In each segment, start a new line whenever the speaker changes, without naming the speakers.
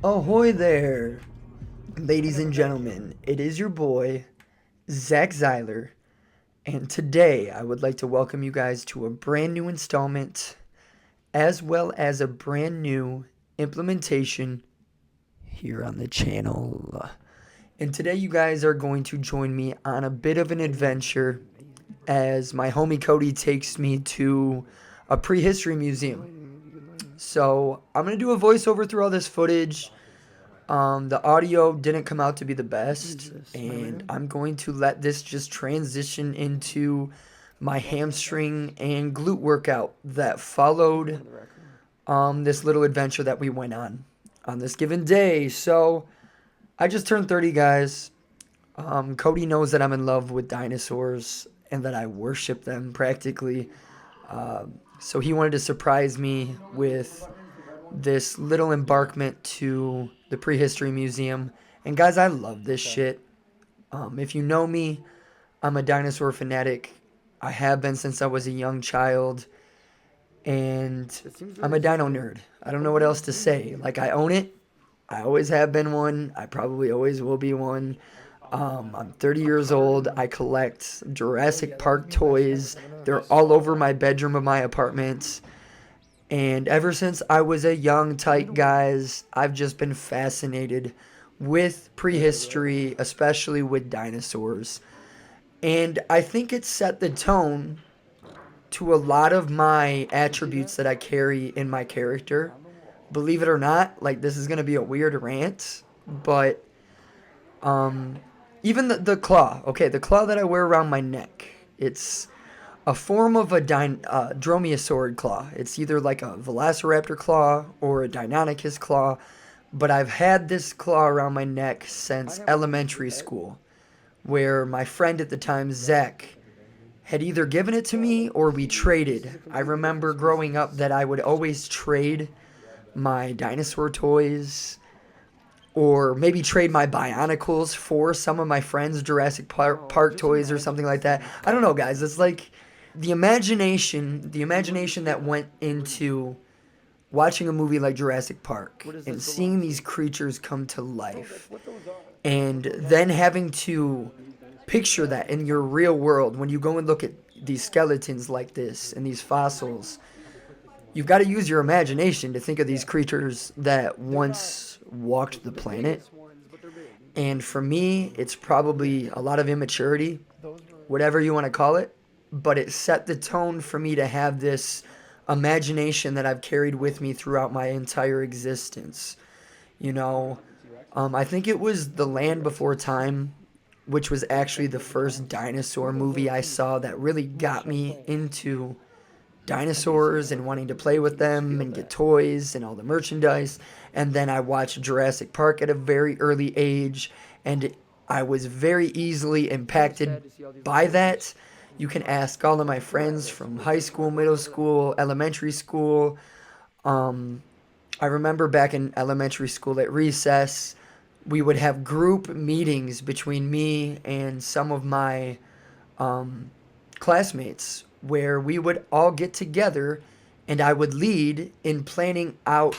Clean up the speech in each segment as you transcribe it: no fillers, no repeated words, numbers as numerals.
Ahoy there, ladies and gentlemen. It is your boy, Zach Zeiler, and today I would like to welcome you guys to a brand new installment as well as a brand new implementation here on the channel. And today you guys are going to join me on a bit of an adventure as my homie Cody takes me to a prehistory museum. So I'm going to do a voiceover through all this footage. The audio didn't come out to be the best, and I'm going to let this just transition into my hamstring and glute workout that followed this little adventure that we went on this given day. So I just turned 30, guys. Cody knows that I'm in love with dinosaurs and that I worship them practically. So he wanted to surprise me with this little embarkment to the prehistory museum. And guys, I love this shit. If you know me, I'm a dinosaur fanatic. I have been since I was a young child. And I'm a dino nerd. I don't know what else to say. Like, I own it. I always have been one. I probably always will be one. I'm 30 years old. I collect Jurassic Park toys. They're all over my bedroom of my apartment. And ever since I was a young, tight guys, I've just been fascinated with prehistory, especially with dinosaurs. And I think it set the tone to a lot of my attributes that I carry in my character. Believe it or not, like, this is going to be a weird rant, but even the claw, okay, the claw that I wear around my neck, it's a form of a dromaeosaurid claw. It's either like a velociraptor claw or a deinonychus claw, but I've had this claw around my neck since elementary school, where my friend at the time, Zach, had either given it to me or we traded. I remember growing up that I would always trade my dinosaur toys or maybe trade my Bionicles for some of my friends' Jurassic Park toys or something like that. I don't know, guys. It's like the imagination that went into watching a movie like Jurassic Park and seeing these creatures come to life and then having to picture that in your real world when you go and look at these skeletons like this and these fossils. You've got to use your imagination to think of these creatures that once walked the planet. And for me, it's probably a lot of immaturity, whatever you want to call it. But it set the tone for me to have this imagination that I've carried with me throughout my entire existence. You know, I think it was The Land Before Time, which was actually the first dinosaur movie I saw that really got me into dinosaurs and wanting to play with them and get toys and all the merchandise. And then I watched Jurassic Park at a very early age, and I was very easily impacted by that. You can ask all of my friends from high school, middle school, elementary school. I remember back in elementary school at recess, we would have group meetings between me and some of my classmates where we would all get together and I would lead in planning out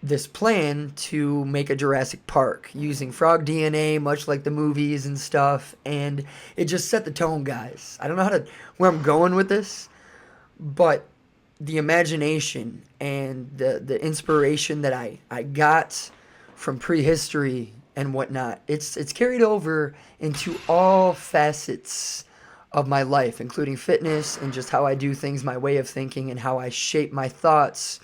this plan to make a Jurassic Park using frog DNA, much like the movies and stuff. And it just set the tone, guys. I don't know where I'm going with this, but the imagination and the inspiration that I got from prehistory and whatnot, it's carried over into all facets of my life, including fitness and just how I do things, my way of thinking, and how I shape my thoughts.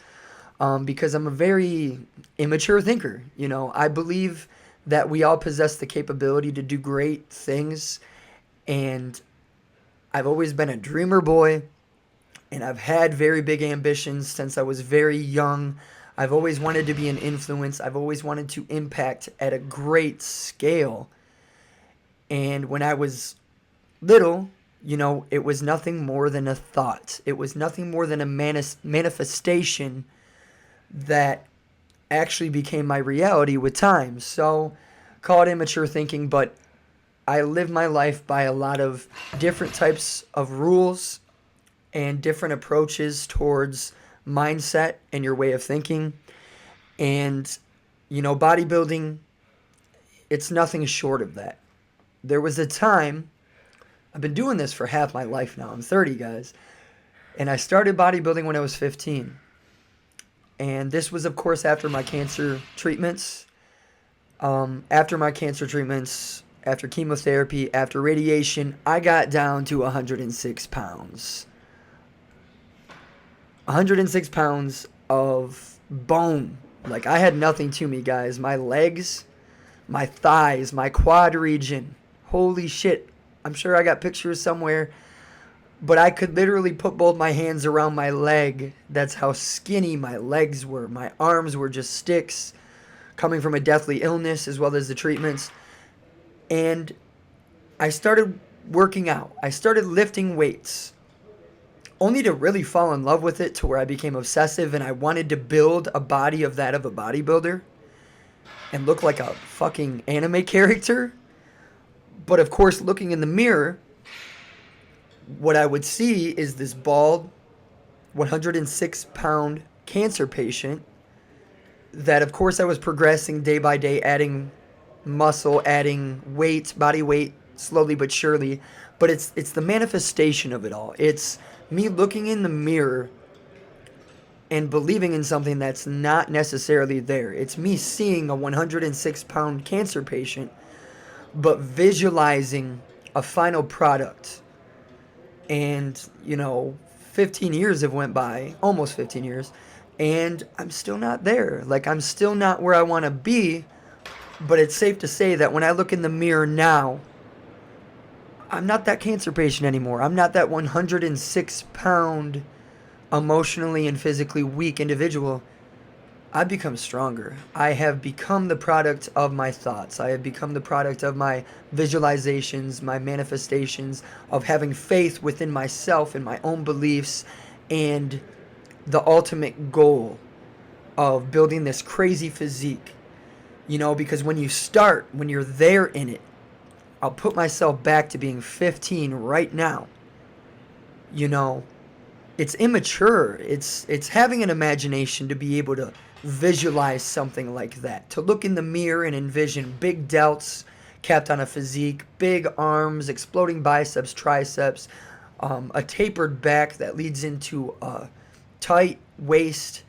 Because I'm a very immature thinker. You know, I believe that we all possess the capability to do great things, and I've always been a dreamer boy, and I've had very big ambitions since I was very young. I've always wanted to be an influence. I've always wanted to impact at a great scale. And when I was little, you know, it was nothing more than a thought. It was nothing more than a manifestation that actually became my reality with time. So, call it immature thinking, but I live my life by a lot of different types of rules and different approaches towards mindset and your way of thinking. And Bodybuilding, it's nothing short of that. There was a time, I've been doing this for half my life now. I'm 30, guys. And I started bodybuilding when I was 15. And this was, of course, after my cancer treatments. After chemotherapy, after radiation, I got down to 106 pounds. 106 pounds of bone. Like, I had nothing to me, guys. My legs, my thighs, my quad region. Holy shit. I'm sure I got pictures somewhere. But I could literally put both my hands around my leg. That's how skinny my legs were. My arms were just sticks, coming from a deathly illness as well as the treatments. And I started working out. I started lifting weights, only to really fall in love with it, to where I became obsessive and I wanted to build a body of that of a bodybuilder and look like a fucking anime character. But of course, looking in the mirror, what I would see is this bald, 106-pound cancer patient that, of course, I was progressing day by day, adding muscle, adding weight, body weight, slowly but surely. But it's the manifestation of it all. It's me looking in the mirror and believing in something that's not necessarily there. It's me seeing a 106-pound cancer patient, but visualizing a final product. And, 15 years have went by, almost 15 years, and I'm still not there. Like, I'm still not where I want to be, but it's safe to say that when I look in the mirror now, I'm not that cancer patient anymore. I'm not that 106-pound, emotionally and physically weak individual. I've become stronger. I have become the product of my thoughts. I have become the product of my visualizations, my manifestations, of having faith within myself and my own beliefs, and the ultimate goal of building this crazy physique. Because when you're there in it, I'll put myself back to being 15 right now. It's immature. It's having an imagination to be able to visualize something like that. To look in the mirror and envision big delts capped on a physique, big arms, exploding biceps, triceps, a tapered back that leads into a tight waist,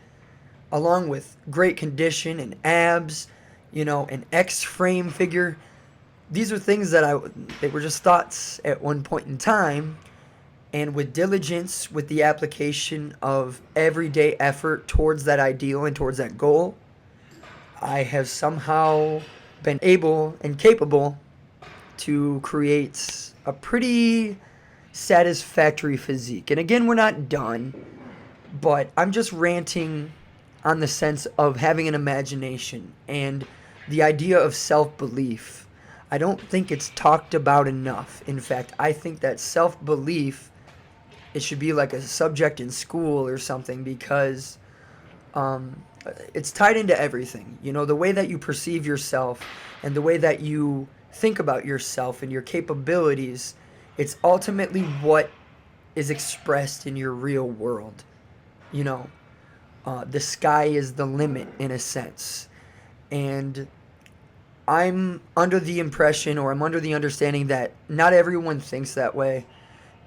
along with great condition and abs, an X-frame figure. These are things they were just thoughts at one point in time. And with diligence, with the application of everyday effort towards that ideal and towards that goal, I have somehow been able and capable to create a pretty satisfactory physique. And again, we're not done, but I'm just ranting on the sense of having an imagination and the idea of self-belief. I don't think it's talked about enough. In fact, I think that self-belief, it should be like a subject in school or something, because it's tied into everything. The way that you perceive yourself and the way that you think about yourself and your capabilities, it's ultimately what is expressed in your real world. The sky is the limit in a sense. And I'm under the impression, or I'm under the understanding, that not everyone thinks that way.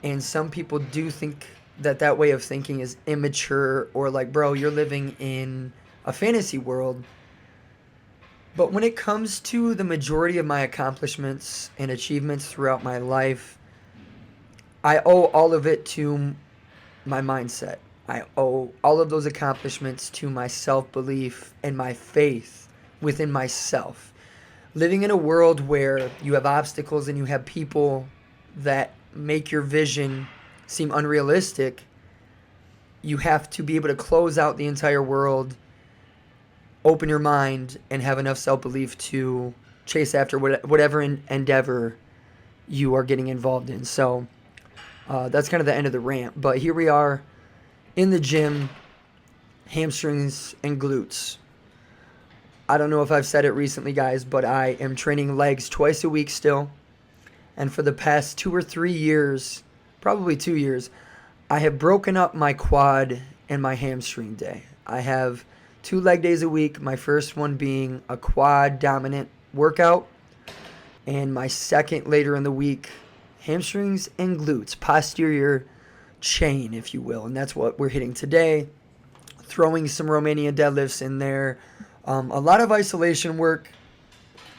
And some people do think that way of thinking is immature, or like, bro, you're living in a fantasy world. But when it comes to the majority of my accomplishments and achievements throughout my life, I owe all of it to my mindset. I owe all of those accomplishments to my self-belief and my faith within myself. Living in a world where you have obstacles and you have people that make your vision seem unrealistic, you have to be able to close out the entire world, open your mind, and have enough self-belief to chase after whatever endeavor you are getting involved in. So that's kind of the end of the rant. But here we are in the gym, hamstrings and glutes. I don't know if I've said it recently, guys, but I am training legs twice a week still. And for the past 2 or 3 years, probably 2 years, I have broken up my quad and my hamstring day. I have 2 leg days a week. My first one being a quad dominant workout, and my second later in the week, hamstrings and glutes, posterior chain, if you will. And that's what we're hitting today. Throwing some Romanian deadlifts in there. A lot of isolation work.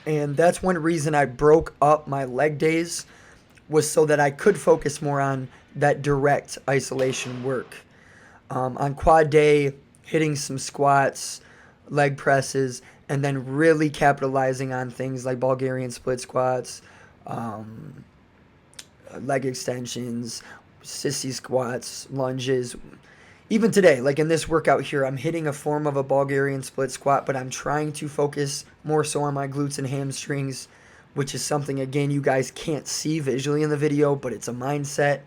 And that's one reason I broke up my leg days, was so that I could focus more on that direct isolation work. On quad day, hitting some squats, leg presses, and then really capitalizing on things like Bulgarian split squats, leg extensions, sissy squats, lunges. Even today, like in this workout here, I'm hitting a form of a Bulgarian split squat, but I'm trying to focus more so on my glutes and hamstrings, which is something, again, you guys can't see visually in the video, but it's a mindset.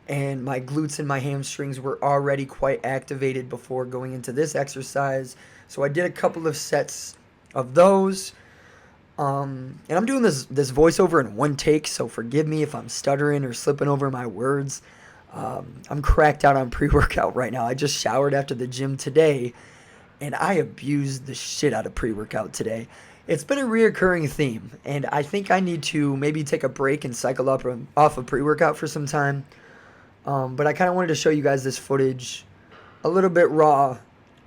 And my glutes and my hamstrings were already quite activated before going into this exercise. So I did a couple of sets of those. And I'm doing this voiceover in one take, so forgive me if I'm stuttering or slipping over my words. I'm cracked out on pre-workout right now. I just showered after the gym today, and I abused the shit out of pre-workout today. It's been a reoccurring theme, and I think I need to maybe take a break and cycle up off of pre-workout for some time. But I kind of wanted to show you guys this footage a little bit raw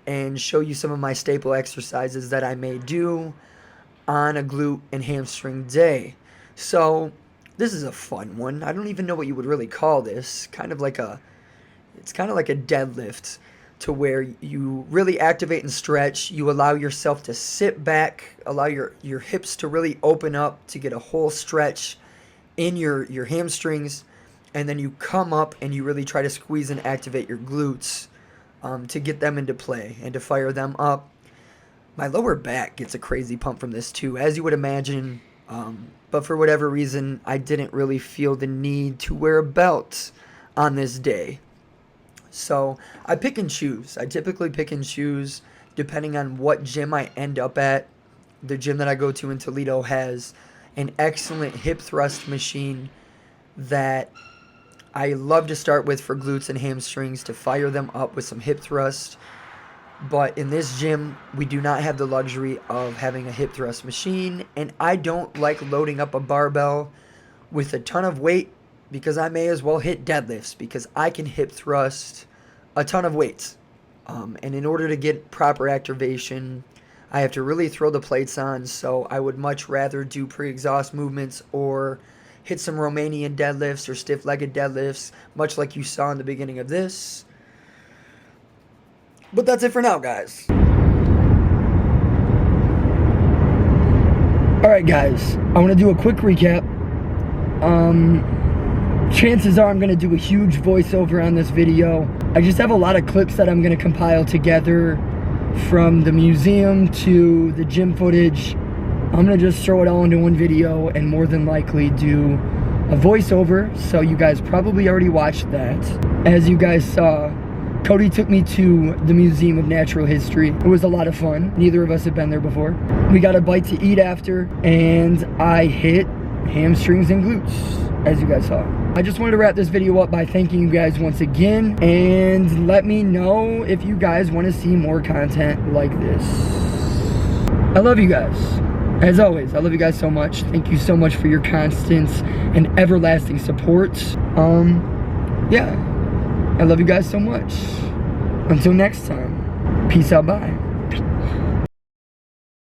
and show you some of my staple exercises that I may do on a glute and hamstring day. So this is a fun one. I don't even know what you would really call this. It's kind of like a deadlift, to where you really activate and stretch. You allow yourself to sit back, allow your hips to really open up to get a whole stretch in your hamstrings, and then you come up and you really try to squeeze and activate your glutes to get them into play and to fire them up. My lower back gets a crazy pump from this too, as you would imagine. But for whatever reason, I didn't really feel the need to wear a belt on this day. So I pick and choose. I typically pick and choose depending on what gym I end up at. The gym that I go to in Toledo has an excellent hip thrust machine that I love to start with for glutes and hamstrings to fire them up with some hip thrust. But in this gym, we do not have the luxury of having a hip thrust machine, and I don't like loading up a barbell with a ton of weight, because I may as well hit deadlifts, because I can hip thrust a ton of weights. And in order to get proper activation, I have to really throw the plates on, so I would much rather do pre-exhaust movements or hit some Romanian deadlifts or stiff-legged deadlifts, much like you saw in the beginning of this. But that's it for now, guys. Alright, guys. I want to do a quick recap. Chances are I'm going to do a huge voiceover on this video. I just have a lot of clips that I'm going to compile together, from the museum to the gym footage. I'm going to just throw it all into one video and more than likely do a voiceover. So you guys probably already watched that. As you guys saw, Cody took me to the Museum of Natural History. It was a lot of fun. Neither of us had been there before. We got a bite to eat after, and I hit hamstrings and glutes, as you guys saw. I just wanted to wrap this video up by thanking you guys once again, and let me know if you guys want to see more content like this. I love you guys. As always, I love you guys so much. Thank you so much for your constant and everlasting support. Yeah. I love you guys so much. Until next time, peace out, bye.